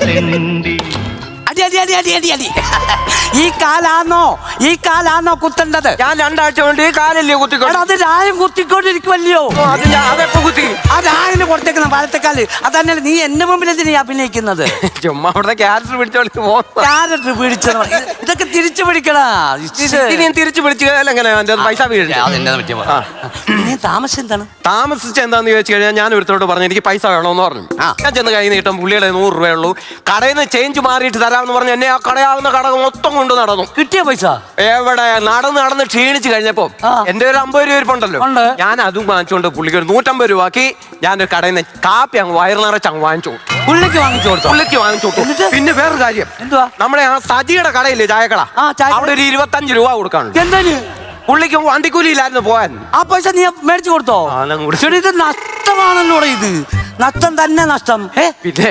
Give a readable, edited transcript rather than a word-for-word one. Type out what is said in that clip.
തെണ്ടി. അടി അടി അടി അടി അടി അടി. ഈ കാലാണോ കുത്തേണ്ടത്? ഞാൻ 2 ആഴ്ച കൊണ്ട് ഈ കാലല്ലേ കുത്തിക്കൊണ്ട്. അത് രായം കുത്തിക്കൊണ്ടിരിക്കുമല്ലോ. അത് ഞാൻ അതെപ്പോ കുത്തി? ആ രായന് കൊടുത്തേക്കുന്ന വലത്തേക്കാല്. അതന്നെ നീ എന്റെ മുമ്പിൽ എന്തിനാ അഭിനയിക്കുന്നത്? ചുമ്മാ അവിടുത്തെ ക്യാരക്ടർ പിടിച്ചോളി. ക്യാരക്ടർ പിടിച്ചത് ഇതൊക്കെ തിരിച്ചു പിടിക്കടാ. തിരിച്ചു പിടിച്ചു എങ്ങനെ പൈസ നീ താമസം എന്താണ്? താമസിച്ച എന്താന്ന് ചോദിച്ചു കഴിഞ്ഞാൽ ഞാൻ ഒരുത്തോട് പറഞ്ഞു എനിക്ക് പൈസ വേണമെന്ന് പറഞ്ഞു. ഞാൻ ചെന്ന് കൈ നീട്ടം പുള്ളിയുടെ 100 രൂപയുള്ളൂ. കടയിൽ നിന്ന് ചേഞ്ച് മാറിയിട്ട് തരാമെന്ന് പറഞ്ഞു എന്നെ ആ കടയാവുന്ന കട മൊത്തം കൊണ്ട് നടന്നു. കിട്ടിയ പൈസ എവിടെ നടന്ന് ക്ഷീണിച്ച് കഴിഞ്ഞപ്പോ എന്റെ ഒരു 50 രൂപ ഇരിപ്പുണ്ടല്ലോ, ഞാൻ അതും വാങ്ങിച്ചോണ്ട് പുള്ളിക്ക് ഒരു 150 രൂപ ആക്കി ഞാനൊരു കടയിൽ നിന്ന് കാപ്പി അങ്ങ് വയറ് നിറച്ച് അങ്ങ് വാങ്ങിച്ചു. പുള്ളിക്ക് വാങ്ങിച്ചു കൊടുത്തു. പിന്നെ വേറൊരു കാര്യം, എന്തുവാ? നമ്മുടെ ആ സജിയുടെ കടയില്ലേ ചായക്കട, അവിടെ ഒരു 25 രൂപ കൊടുക്കാനുണ്ട്. എന്തിന്? പുള്ളിക്ക് വണ്ടിക്കൂലിയില്ലായിരുന്നു പോവാൻ. ആ പൈസ നീ മേടിച്ചു കൊടുത്തോ? ഇത് നഷ്ടമാണല്ലോ. ഇത് നഷ്ടം തന്നെ നഷ്ടം. പിന്നെ